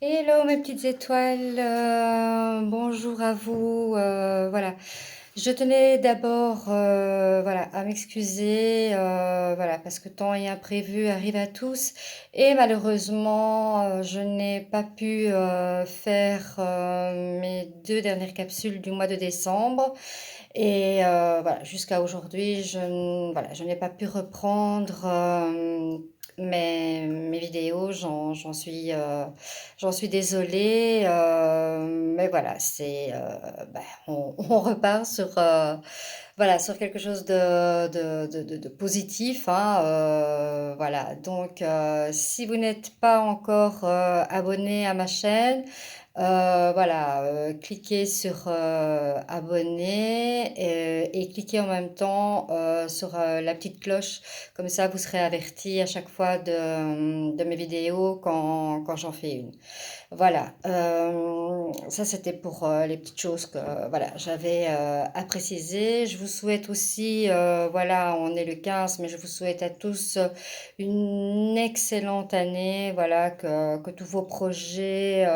Hello mes petites étoiles, bonjour à vous. Voilà, je tenais d'abord voilà, à m'excuser voilà, parce que temps et imprévu arrivent à tous et malheureusement je n'ai pas pu faire mes deux dernières capsules du mois de décembre et voilà, jusqu'à aujourd'hui voilà, je n'ai pas pu reprendre mes vidéos, j'en suis désolée, mais voilà, on repart sur, voilà, sur quelque chose de positif, hein, voilà. Donc, si vous n'êtes pas encore abonné à ma chaîne, voilà, cliquez sur abonner et cliquez en même temps sur la petite cloche. Comme ça, vous serez averti à chaque fois de mes vidéos quand j'en fais une. Voilà, ça c'était pour les petites choses que voilà, j'avais à préciser. Je vous souhaite aussi, voilà, on est le 15, mais je vous souhaite à tous une excellente année, voilà, que tous vos projets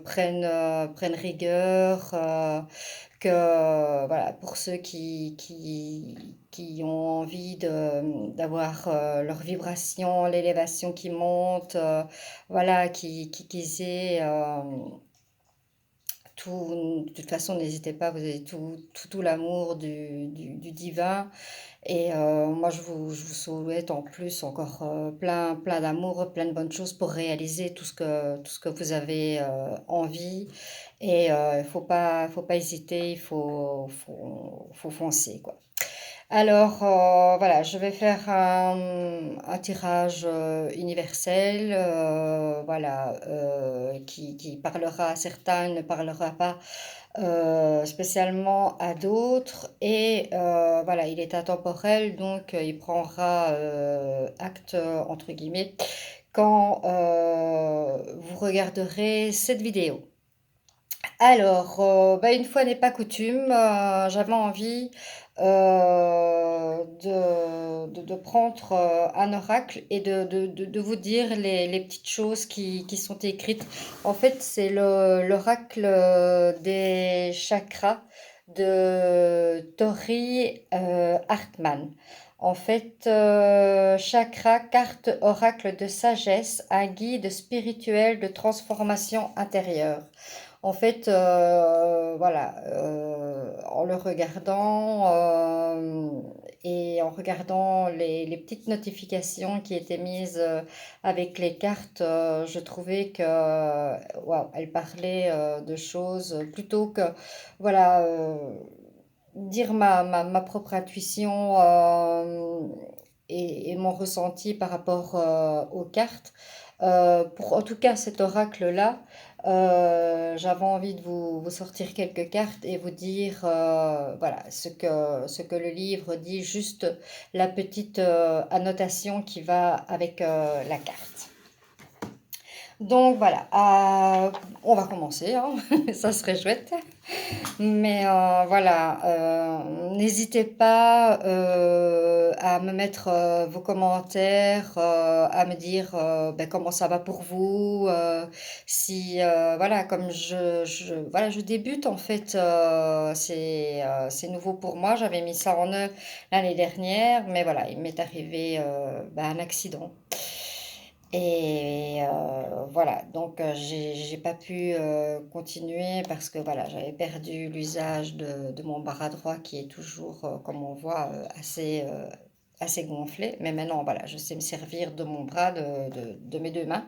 prennent rigueur, voilà, pour ceux qui ont envie d'avoir leur vibration, l'élévation qui monte, voilà, qu'ils aient tout, de toute façon, n'hésitez pas, vous avez tout l'amour du divin. Et moi, je vous souhaite en plus encore plein d'amour, plein de bonnes choses pour réaliser tout ce que vous avez envie. Et faut pas hésiter, faut foncer, quoi. Alors, voilà, je vais faire un tirage universel, voilà, qui parlera à certains, ne parlera pas spécialement à d'autres. Et voilà, il est intemporel, donc il prendra acte, entre guillemets, quand vous regarderez cette vidéo. Alors, bah, une fois n'est pas coutume, j'avais envie, de prendre, un oracle et de vous dire les petites choses qui sont écrites. En fait, c'est l'oracle, des chakras de Tori, Hartmann. En fait, chakra, carte oracle de sagesse, un guide spirituel de transformation intérieure. En fait, voilà, en le regardant et en regardant les petites notifications qui étaient mises avec les cartes, je trouvais que, waouh, elle parlait de choses plutôt que, voilà, dire ma propre intuition et mon ressenti par rapport aux cartes. Pour en tout cas cet oracle-là, j'avais envie de vous sortir quelques cartes et vous dire voilà, ce que le livre dit, juste la petite annotation qui va avec la carte. Donc voilà, on va commencer, hein. Ça serait chouette. Mais voilà, n'hésitez pas à me mettre vos commentaires, à me dire ben, comment ça va pour vous. Si voilà, comme voilà, je débute en fait, c'est nouveau pour moi. J'avais mis ça en œuvre l'année dernière, mais voilà, il m'est arrivé ben, un accident. Et voilà, donc j'ai pas pu continuer parce que voilà, j'avais perdu l'usage de mon bras droit qui est toujours, comme on voit, assez gonflé. Mais maintenant, voilà, je sais me servir de mon bras, de mes deux mains.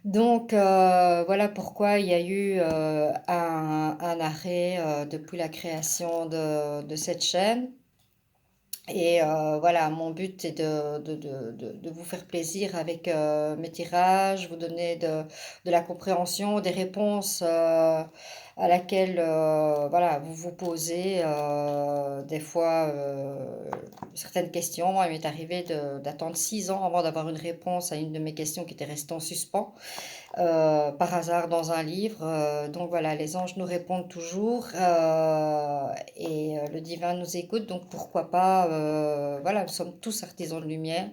Donc voilà pourquoi il y a eu un arrêt depuis la création de cette chaîne. Et voilà, mon but est de vous faire plaisir avec mes tirages, vous donner de la compréhension, des réponses à laquelle voilà, vous vous posez des fois certaines questions. Moi, il m'est arrivé d'attendre 6 ans avant d'avoir une réponse à une de mes questions qui était restée en suspens par hasard dans un livre. Donc voilà, les anges nous répondent toujours et le divin nous écoute. Donc pourquoi pas, voilà, nous sommes tous artisans de lumière.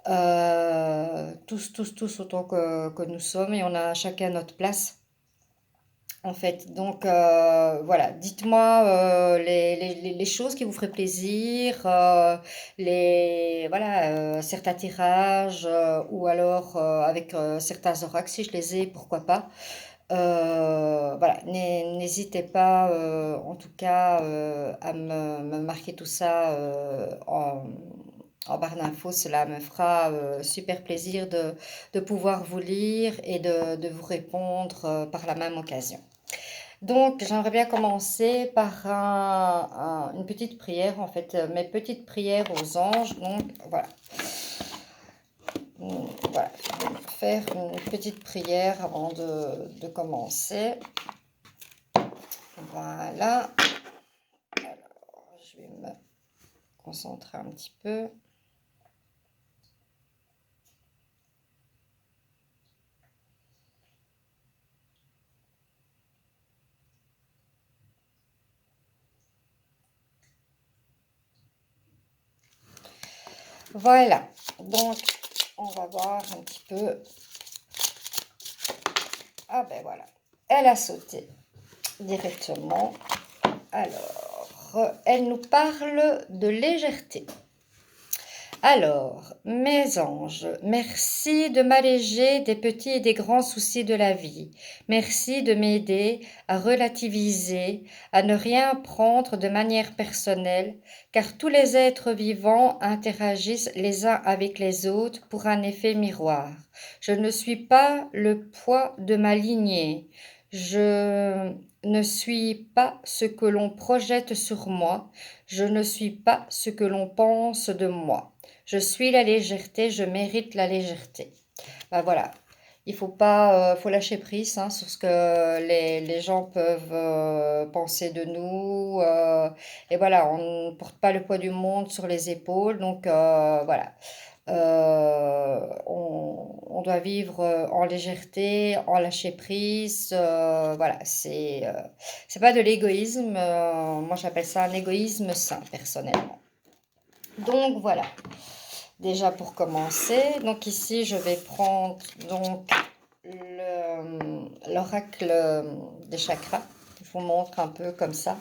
tous autant que nous sommes, et on a chacun notre place. En fait, donc voilà, dites-moi les choses qui vous feraient plaisir, voilà, certains tirages, ou alors avec certains oracles, si je les ai, pourquoi pas. Voilà, n'hésitez pas en tout cas à me marquer tout ça en barre d'infos. Cela me fera super plaisir de pouvoir vous lire et de vous répondre par la même occasion. Donc, j'aimerais bien commencer par une petite prière, en fait, mes petites prières aux anges. Donc, voilà. Voilà, je vais faire une petite prière avant de commencer. Voilà. Alors, je vais me concentrer un petit peu. Voilà. Donc, on va voir un petit peu. Ah ben voilà. Elle a sauté directement. Alors, elle nous parle de légèreté. Alors, mes anges, merci de m'alléger des petits et des grands soucis de la vie. Merci de m'aider à relativiser, à ne rien prendre de manière personnelle, car tous les êtres vivants interagissent les uns avec les autres pour un effet miroir. Je ne suis pas le poids de ma lignée. Je ne suis pas ce que l'on projette sur moi. Je ne suis pas ce que l'on pense de moi. Je suis la légèreté, je mérite la légèreté. Ben voilà, il faut pas, faut lâcher prise hein, sur ce que les gens peuvent penser de nous. Et voilà, on ne porte pas le poids du monde sur les épaules. Donc voilà, on doit vivre en légèreté, en lâcher prise. Voilà, c'est pas de l'égoïsme. Moi, j'appelle ça un égoïsme sain, personnellement. Donc voilà. Déjà pour commencer, donc ici je vais prendre donc l'oracle des chakras. Je vous montre un peu comme ça.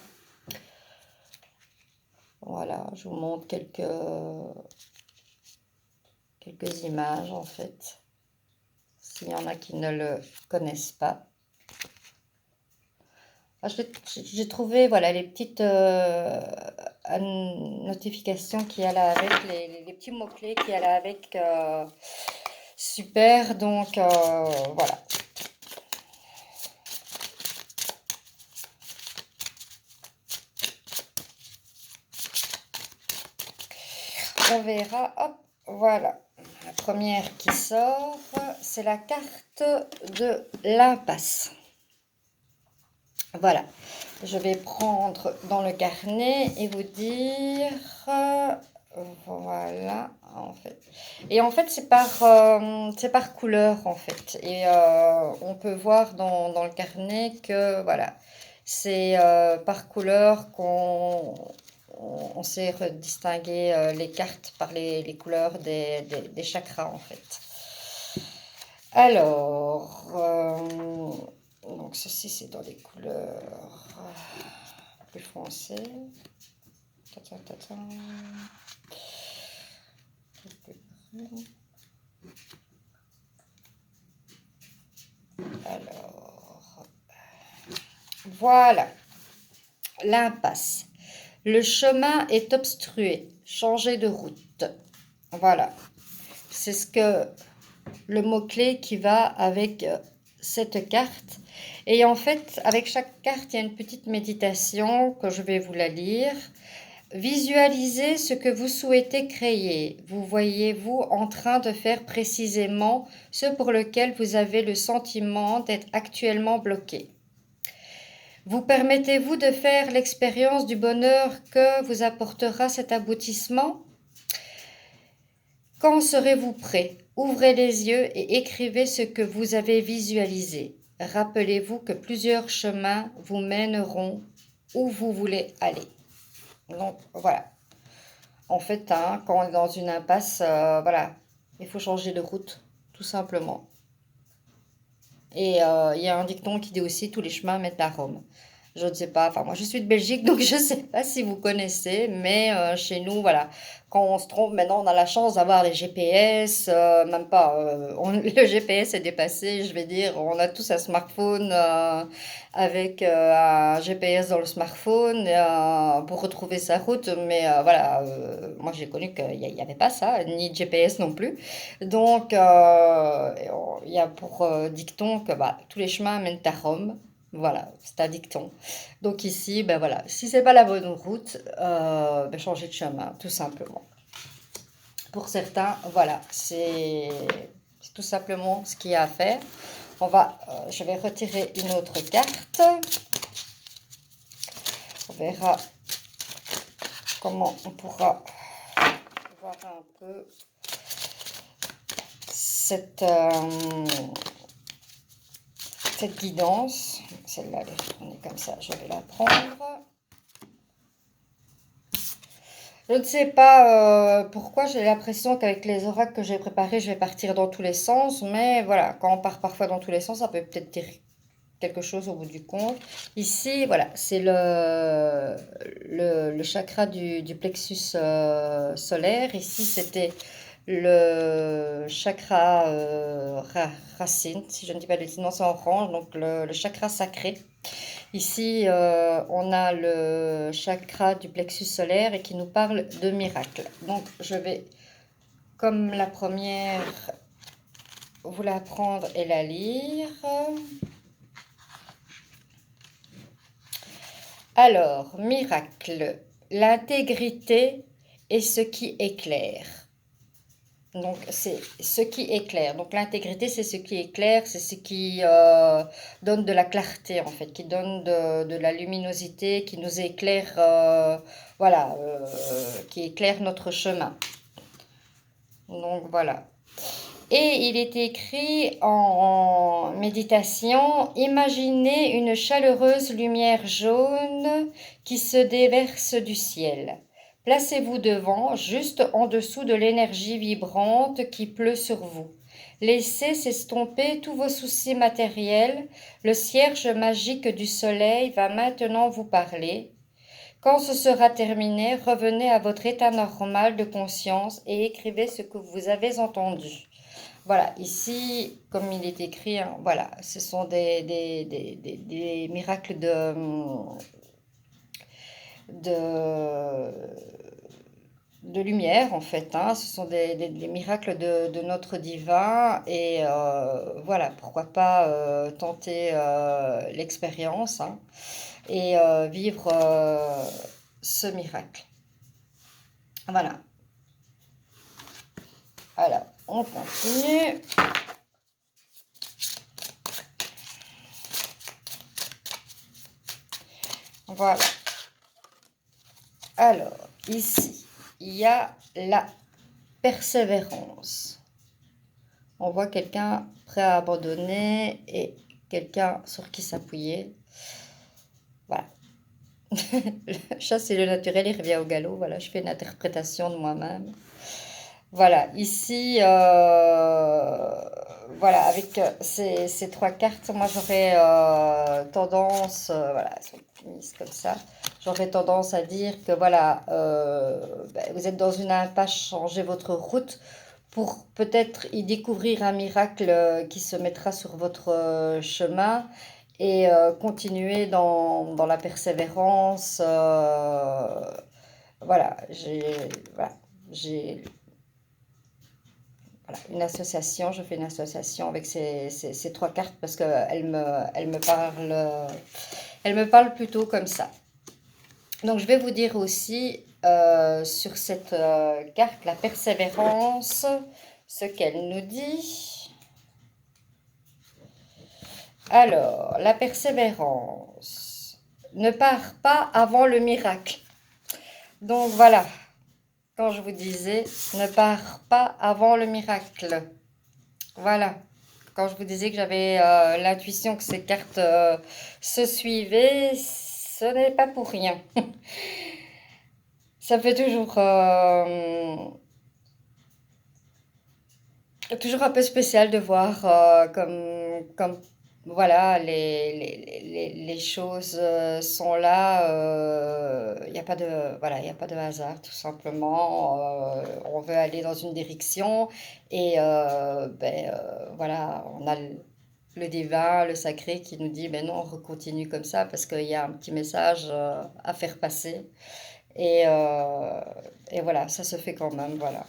Voilà, je vous montre quelques images en fait, s'il y en a qui ne le connaissent pas. J'ai trouvé voilà les petites notifications qui allaient avec, les petits mots-clés qui allaient avec. Super, donc voilà. On verra, hop, voilà. La première qui sort, c'est la carte de l'impasse. Voilà, je vais prendre dans le carnet et vous dire, voilà, en fait. Et en fait, c'est par couleur, en fait. Et on peut voir dans le carnet que, voilà, c'est par couleur qu'on sait distinguer les cartes par les couleurs des chakras, en fait. Alors, donc ceci c'est dans les couleurs plus foncées. Alors, voilà, l'impasse. Le chemin est obstrué. Changez de route. Voilà, c'est ce que le mot-clé qui va avec cette carte. Et en fait, avec chaque carte, il y a une petite méditation que je vais vous la lire. Visualisez ce que vous souhaitez créer. Vous voyez-vous en train de faire précisément ce pour lequel vous avez le sentiment d'être actuellement bloqué. Vous permettez-vous de faire l'expérience du bonheur que vous apportera cet aboutissement? Quand serez-vous prêt? Ouvrez les yeux et écrivez ce que vous avez visualisé. Rappelez-vous que plusieurs chemins vous mèneront où vous voulez aller. Donc voilà. En fait, hein, quand on est dans une impasse, voilà, Il faut changer de route, tout simplement. Et il y a un dicton qui dit aussi tous les chemins mènent à Rome. Je ne sais pas, enfin moi je suis de Belgique donc je ne sais pas si vous connaissez, mais chez nous, voilà, quand on se trompe, maintenant on a la chance d'avoir les GPS, même pas, le GPS est dépassé, je vais dire, on a tous un smartphone avec un GPS dans le smartphone pour retrouver sa route, mais voilà, moi j'ai connu qu'il n'y avait pas ça, ni de GPS non plus. Donc, il y a pour dicton que bah, tous les chemins mènent à Rome. Voilà, c'est un dicton. Donc ici, ben voilà, si c'est pas la bonne route, ben changez de chemin, tout simplement. Pour certains, voilà, c'est tout simplement ce qu'il y a à faire. Je vais retirer une autre carte. On verra comment on pourra voir un peu cette guidance. Celle-là, elle est retournée comme ça, je vais la prendre. Je ne sais pas pourquoi j'ai l'impression qu'avec les oracles que j'ai préparés, je vais partir dans tous les sens. Mais voilà, quand on part parfois dans tous les sens, ça peut peut-être dire quelque chose au bout du compte. Ici, voilà, c'est le chakra du plexus solaire. Ici, c'était le chakra racine, si je ne dis pas de bêtises, non, c'est orange, donc le chakra sacré. Ici, on a le chakra du plexus solaire et qui nous parle de miracle. Donc, je vais, comme la première, vous la prendre et la lire. Alors, miracle, l'intégrité est ce qui éclaire. Donc, c'est ce qui éclaire. Donc, l'intégrité, c'est ce qui éclaire, c'est ce qui donne de la clarté, en fait, qui donne de la luminosité, qui nous éclaire, voilà, qui éclaire notre chemin. Donc, voilà. Et il est écrit en méditation, imaginez une chaleureuse lumière jaune qui se déverse du ciel. Placez-vous devant, juste en dessous de l'énergie vibrante qui pleut sur vous. Laissez s'estomper tous vos soucis matériels. Le cierge magique du soleil va maintenant vous parler. Quand ce sera terminé, revenez à votre état normal de conscience et écrivez ce que vous avez entendu. Voilà, ici, comme il est écrit, hein, voilà, ce sont des miracles de, de lumière, en fait. Hein. Ce sont des miracles de notre divin. Et voilà, pourquoi pas tenter l'expérience hein, et vivre ce miracle. Voilà. Alors, on continue. Voilà. Alors, ici, il y a la persévérance. On voit quelqu'un prêt à abandonner et quelqu'un sur qui s'appuyer. Voilà. Le chat, c'est le naturel, il revient au galop. Voilà, je fais une interprétation de moi-même. Voilà, ici, voilà, avec ces trois cartes, moi j'aurais tendance, voilà, elles sont mises comme ça, j'aurais tendance à dire que voilà, vous êtes dans une impasse, changez votre route pour peut-être y découvrir un miracle qui se mettra sur votre chemin et continuer dans la persévérance. Voilà, voilà, j'ai voilà, une association, je fais une association avec ces trois cartes parce qu'elles elles me parlent plutôt comme ça. Donc je vais vous dire aussi sur cette carte, la persévérance, ce qu'elle nous dit. Alors, la persévérance ne part pas avant le miracle. Donc voilà, quand je vous disais, ne part pas avant le miracle. Voilà, quand je vous disais que j'avais l'intuition que ces cartes se suivaient, ce n'est pas pour rien. Ça fait toujours Toujours un peu spécial de voir comme voilà, les choses sont là. Il n'y a pas de, voilà, il y a pas de hasard, tout simplement. On veut aller dans une direction et voilà, on a le divin, le sacré qui nous dit, ben non, on continue comme ça parce qu'il y a un petit message à faire passer. Et, euh, et voilà, ça se fait quand même, voilà.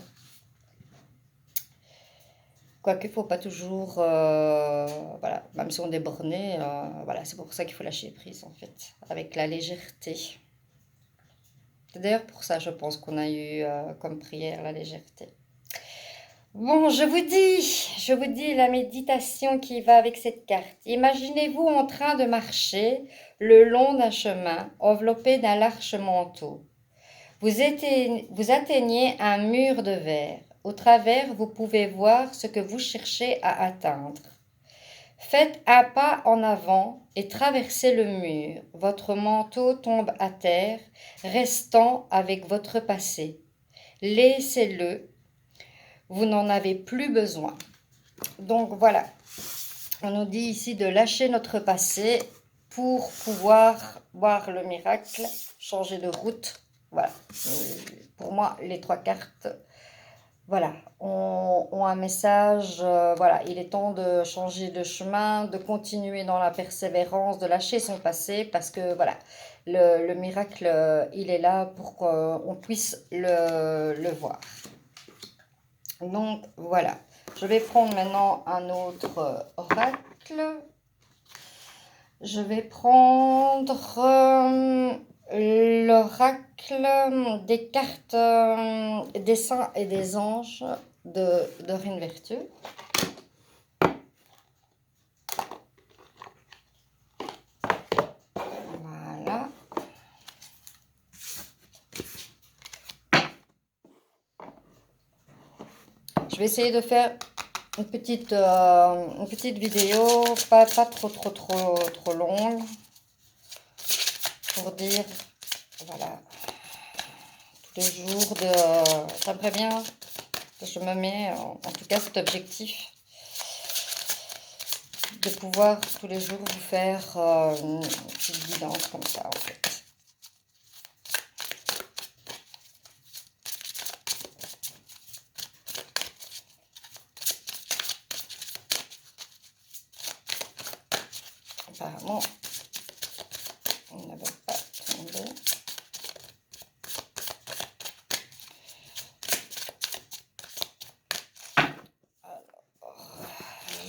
Quoique, il faut pas toujours, voilà, même si on est borné, voilà, c'est pour ça qu'il faut lâcher prise, en fait, avec la légèreté. C'est d'ailleurs pour ça, je pense, qu'on a eu comme prière la légèreté. Bon, je vous dis la méditation qui va avec cette carte. Imaginez-vous en train de marcher le long d'un chemin enveloppé d'un large manteau. Vous atteignez un mur de verre. Au travers, vous pouvez voir ce que vous cherchez à atteindre. Faites un pas en avant et traversez le mur. Votre manteau tombe à terre, restant avec votre passé. Laissez-le, vous n'en avez plus besoin. Donc voilà, on nous dit ici de lâcher notre passé pour pouvoir voir le miracle, changer de route. Voilà, pour moi, les trois cartes, voilà, ont un message. Voilà, il est temps de changer de chemin, de continuer dans la persévérance, de lâcher son passé, parce que voilà, le miracle, il est là pour qu'on puisse le voir. Donc voilà, je vais prendre maintenant un autre oracle. Je vais prendre l'oracle des cartes des saints et des anges de Dorine Vertueux. Voilà. Je vais essayer de faire une petite vidéo, pas trop longue, pour dire, voilà, tous les jours de... J'aimerais bien que je me mets, en tout cas cet objectif, de pouvoir tous les jours vous faire une petite guidance comme ça, en fait. Apparemment, on ne veut pas tomber.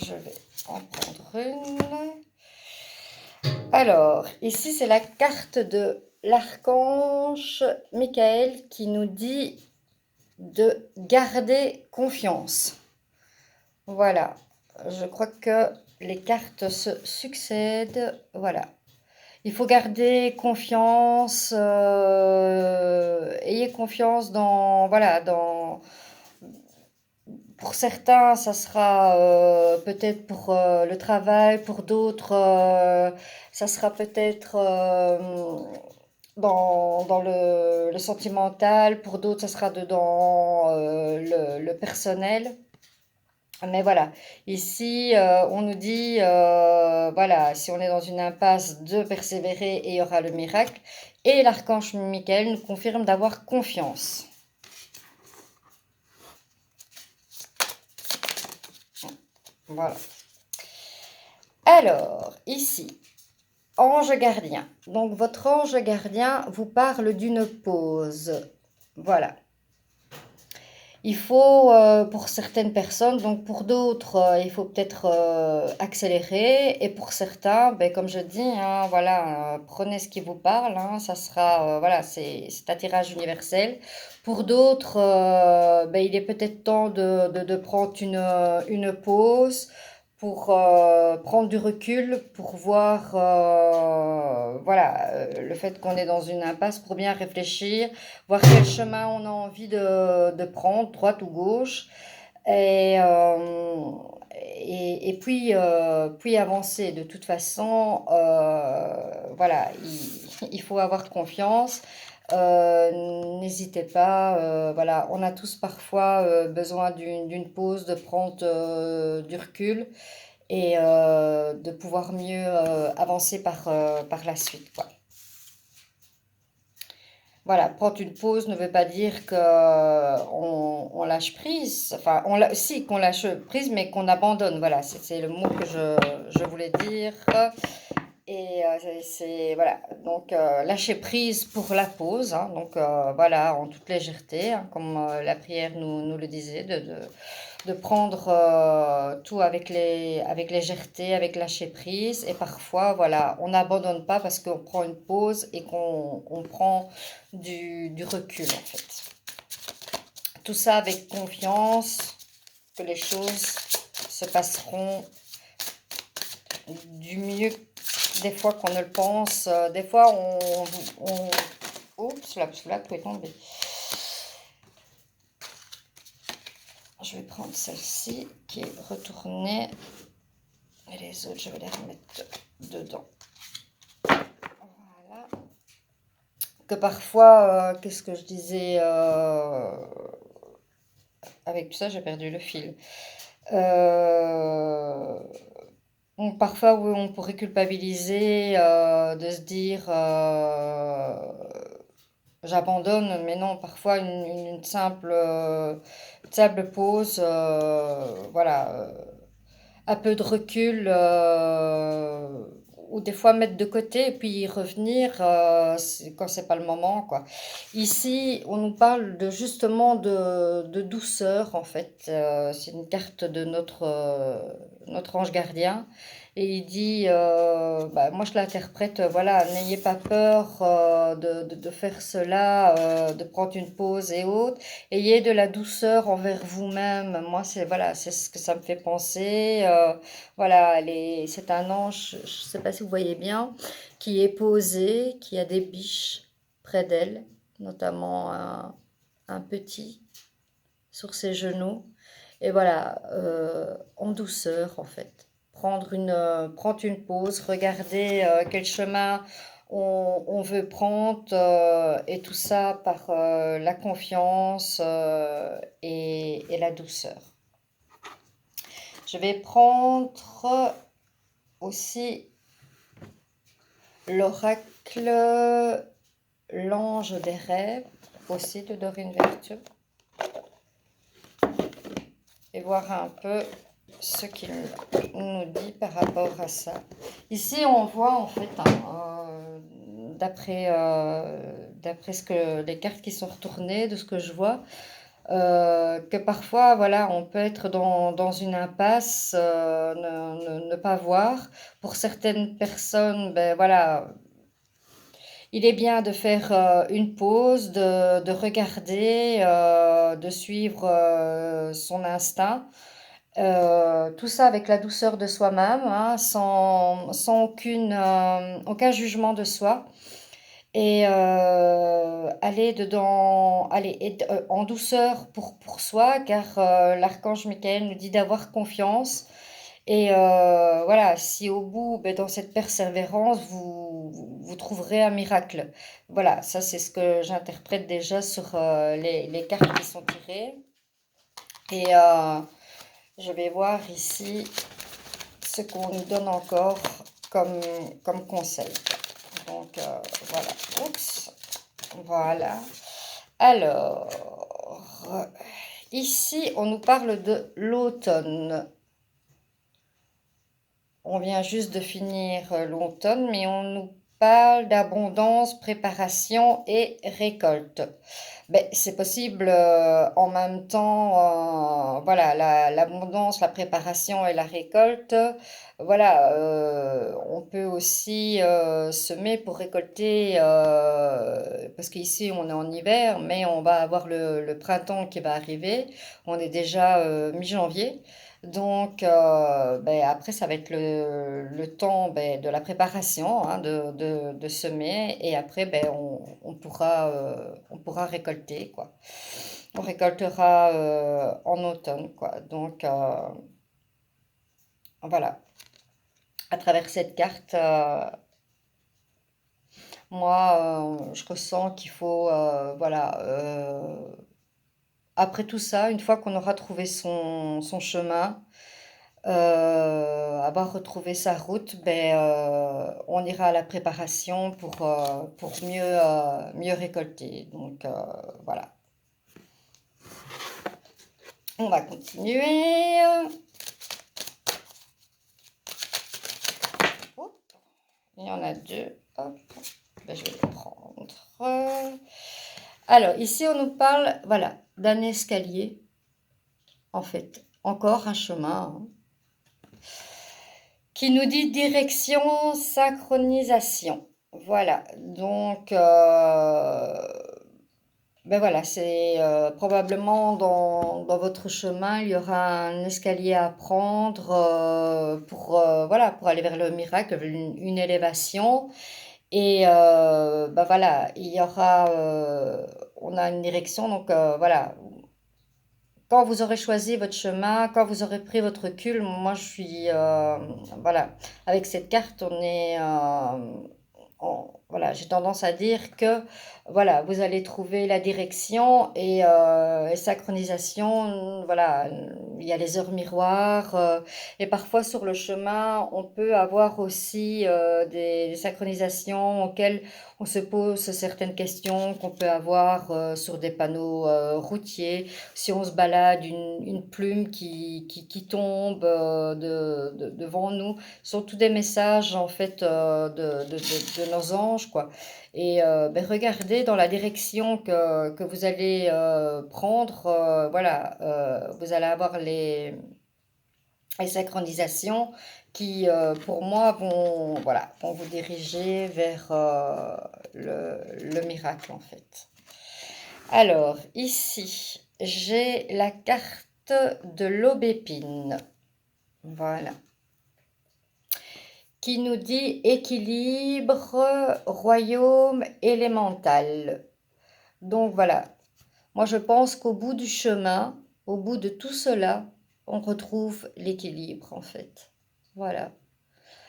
Je vais en prendre une. Alors, ici, c'est la carte de l'archange Michael qui nous dit de garder confiance. Voilà, je crois que les cartes se succèdent. Voilà. Il faut garder confiance, ayez confiance dans, voilà, pour certains, ça sera peut-être pour le travail, pour d'autres, ça sera peut-être dans le sentimental, pour d'autres, ça sera dans le personnel. Mais voilà, ici, on nous dit, voilà, si on est dans une impasse, de persévérer et il y aura le miracle. Et l'archange Michael nous confirme d'avoir confiance. Voilà. Alors, ici, ange gardien. Donc, votre ange gardien vous parle d'une pause. Voilà. Il faut, pour certaines personnes, donc pour d'autres, il faut peut-être accélérer. Et pour certains, ben, comme je dis, hein, voilà, prenez ce qui vous parle. Hein, ça sera, voilà, c'est un tirage universel. Pour d'autres, ben, il est peut-être temps de prendre une pause pour prendre du recul, pour voir, voilà, le fait qu'on est dans une impasse, pour bien réfléchir, voir quel chemin on a envie de prendre, droite ou gauche, et, euh, et puis avancer. De toute façon, voilà, il faut avoir confiance. n'hésitez pas, voilà, on a tous parfois besoin d'une pause, de prendre du recul et de pouvoir mieux avancer par la suite, quoi. Voilà, prendre une pause ne veut pas dire que on lâche prise. Enfin, si qu'on lâche prise, mais qu'on abandonne. Voilà, c'est le mot que je voulais dire. Et voilà. Donc lâcher prise pour la pause. Hein. Donc voilà, en toute légèreté, hein, comme la prière nous le disait, de prendre tout avec légèreté, avec lâcher prise. Et parfois, voilà, on n'abandonne pas parce qu'on prend une pause et qu'on prend du recul, en fait. Tout ça avec confiance que les choses se passeront du mieux des fois qu'on ne le pense. Des fois, oups, là, tout est tombé. Je vais prendre celle-ci qui est retournée. Et les autres, je vais les remettre dedans. Voilà. Que parfois, qu'est-ce que je disais avec tout ça, j'ai perdu le fil. Parfois, oui, on pourrait culpabiliser de se dire j'abandonne, mais non, parfois une simple pause, voilà, un peu de recul, ou des fois mettre de côté et puis revenir quand c'est pas le moment, quoi. Ici, on nous parle justement de douceur, en fait. C'est une carte de notre ange gardien. Et il dit, bah, moi je l'interprète, voilà, n'ayez pas peur de faire cela, de prendre une pause et autres. Ayez de la douceur envers vous-même. Moi, voilà, c'est ce que ça me fait penser. Voilà, c'est un ange, je ne sais pas si vous voyez bien, qui est posé, qui a des biches près d'elle, notamment un petit sur ses genoux. Et voilà, en douceur en fait. Prendre une pause, regarder quel chemin on veut prendre et tout ça par la confiance et la douceur. Je vais prendre aussi l'oracle, l'ange des rêves, aussi de Dorine Vertueux, et voir un peu ce qu'il nous dit par rapport à ça. Ici, on voit en fait, hein, d'après les cartes qui sont retournées, de ce que je vois, que parfois, voilà, on peut être dans une impasse, ne pas voir. Pour certaines personnes, ben voilà, il est bien de faire une pause, de regarder, de suivre son instinct. Tout ça avec la douceur de soi-même, hein, sans aucun jugement de soi. Et en douceur pour soi, car l'archange Michael nous dit d'avoir confiance. Et voilà, si au bout, ben, dans cette persévérance, vous trouverez un miracle. Voilà, ça c'est ce que j'interprète déjà sur les cartes qui sont tirées. Et je vais voir ici ce qu'on nous donne encore comme conseil. Donc voilà, oups, voilà. Alors, ici on nous parle de l'automne. On vient juste de finir l'automne, mais on nous parle d'abondance, préparation et récolte. Ben, c'est possible en même temps, voilà, l'abondance, la préparation et la récolte. Voilà, on peut aussi semer pour récolter, parce qu'ici on est en hiver, mais on va avoir le printemps qui va arriver. On est déjà mi-janvier. Donc, ben, après, ça va être le temps ben, de la préparation, hein, de semer. Et après, ben, on pourra récolter, quoi. On récoltera en automne, quoi. Donc, voilà. À travers cette carte, Moi, je ressens qu'il faut, voilà, après tout ça, une fois qu'on aura trouvé son chemin, avoir retrouvé sa route, ben, on ira à la préparation pour mieux récolter. Donc, voilà. On va continuer. Hop, il y en a deux. Hop, ben, je vais les prendre. Alors, ici, on nous parle, voilà, d'un escalier, en fait. Encore un chemin, hein, qui nous dit direction, synchronisation. Voilà, donc, ben voilà, c'est probablement dans votre chemin, il y aura un escalier à prendre voilà, pour aller vers le miracle, une élévation. Et ben voilà, il y aura, on a une direction, donc voilà, quand vous aurez choisi votre chemin, quand vous aurez pris votre recul, moi je suis, voilà, avec cette carte, on est, voilà, j'ai tendance à dire que, voilà, vous allez trouver la direction et synchronisation, voilà, il y a les heures miroirs, et parfois sur le chemin, on peut avoir aussi des synchronisations auxquelles on se pose certaines questions qu'on peut avoir sur des panneaux routiers. Si on se balade, une plume qui tombe devant nous, ce sont tous des messages en fait de nos anges, quoi. Et ben, regardez dans la direction que vous allez prendre, voilà, vous allez avoir les synchronisations qui, pour moi, voilà, vont vous diriger vers le miracle, en fait. Alors, ici, j'ai la carte de l'aubépine, voilà, qui nous dit équilibre, royaume élémental. Donc voilà, moi je pense qu'au bout du chemin, au bout de tout cela, on retrouve l'équilibre en fait. Voilà.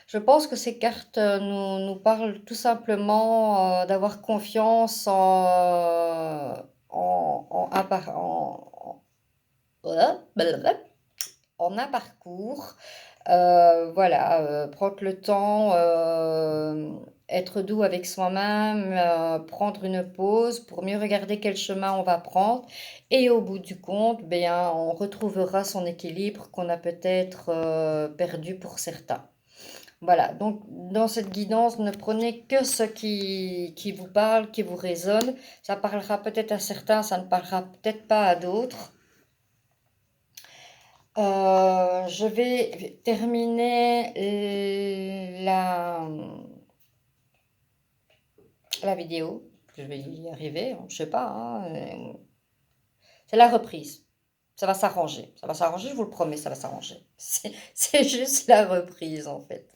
Je pense que ces cartes nous parlent tout simplement d'avoir confiance en un parcours. Voilà, prendre le temps, être doux avec soi-même, prendre une pause pour mieux regarder quel chemin on va prendre. Et au bout du compte, bien, on retrouvera son équilibre qu'on a peut-être perdu pour certains. Voilà, donc dans cette guidance, ne prenez que ce qui vous parle, qui vous résonne. Ça parlera peut-être à certains, ça ne parlera peut-être pas à d'autres. Je vais terminer la vidéo. Je vais y arriver, hein, je sais pas, hein, c'est la reprise. Ça va s'arranger. Ça va s'arranger, je vous le promets, ça va s'arranger. C'est juste la reprise, en fait.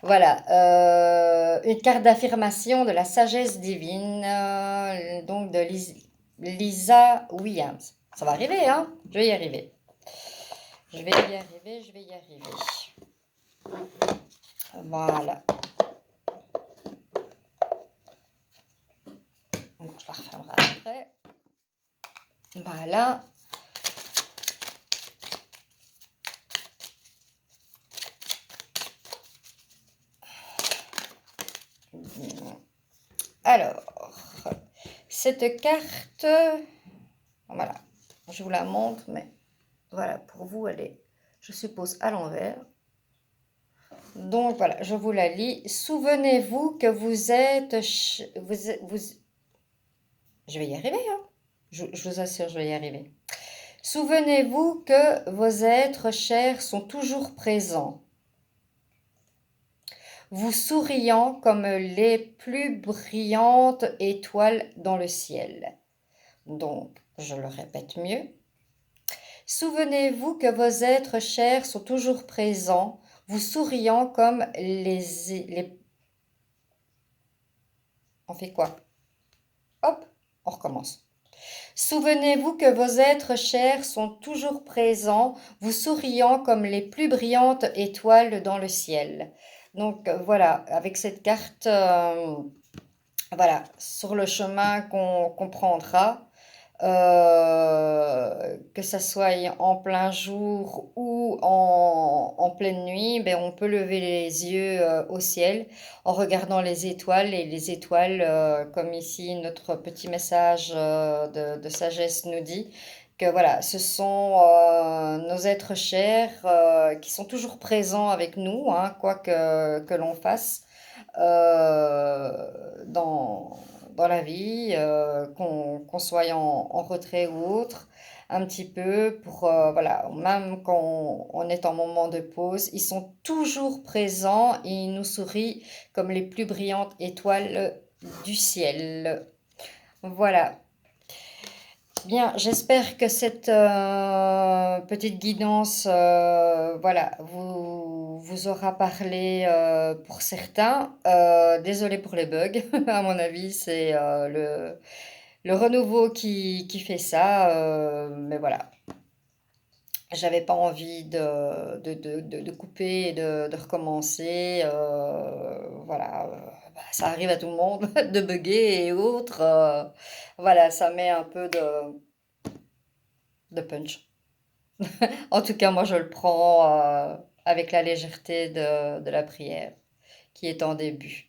Voilà. Une carte d'affirmation de la sagesse divine, donc de Lisa Williams. Ça va arriver, hein? Je vais y arriver. Je vais y arriver, je vais y arriver. Voilà. Donc, je la refermerai après. Voilà. Alors, cette carte, voilà, je vous la montre, mais voilà, pour vous, elle est, je suppose, à l'envers. Donc voilà, je vous la lis. Souvenez-vous que vous êtes... Je vais y arriver, hein. Je vous assure, je vais y arriver. Souvenez-vous que vos êtres chers sont toujours présents, vous souriant comme les plus brillantes étoiles dans le ciel. Donc, je le répète mieux. Souvenez-vous que vos êtres chers sont toujours présents, vous souriant comme les... On fait quoi? Hop, on recommence. Souvenez-vous que vos êtres chers sont toujours présents, vous souriant comme les plus brillantes étoiles dans le ciel. Donc voilà, avec cette carte, voilà, sur le chemin qu'on prendra, que ça soit en plein jour ou en pleine nuit, ben, on peut lever les yeux au ciel en regardant les étoiles. Et les étoiles, comme ici notre petit message de sagesse nous dit, que voilà, ce sont nos êtres chers qui sont toujours présents avec nous, hein, quoi que l'on fasse dans, dans la vie, qu'on soit en retrait ou autre, un petit peu pour, voilà, même quand on est en moment de pause, ils sont toujours présents et ils nous sourient comme les plus brillantes étoiles du ciel. Voilà. Bien, j'espère que cette petite guidance, voilà, vous aura parlé pour certains. Désolée pour les bugs, à mon avis, c'est le renouveau qui fait ça. Mais voilà, j'avais pas envie de couper et de recommencer. Voilà, bah, ça arrive à tout le monde de bugger et autres. Voilà, ça met un peu de punch. En tout cas, moi, je le prends avec la légèreté de la prière qui est en début.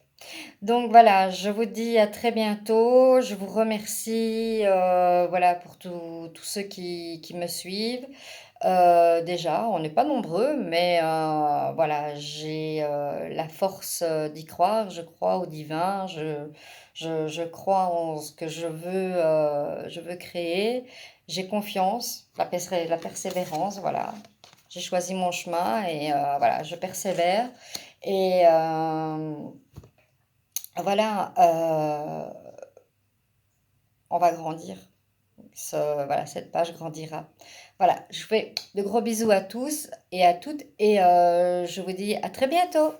Donc voilà, je vous dis à très bientôt. Je vous remercie voilà, pour tous ceux qui me suivent. Déjà, on n'est pas nombreux, mais voilà, j'ai la force d'y croire. Je crois au divin. Je crois en ce que je veux créer. J'ai confiance, la persévérance, voilà. J'ai choisi mon chemin et voilà, je persévère. Et voilà, on va grandir. Voilà, cette page grandira. Voilà, je fais de gros bisous à tous et à toutes et je vous dis à très bientôt.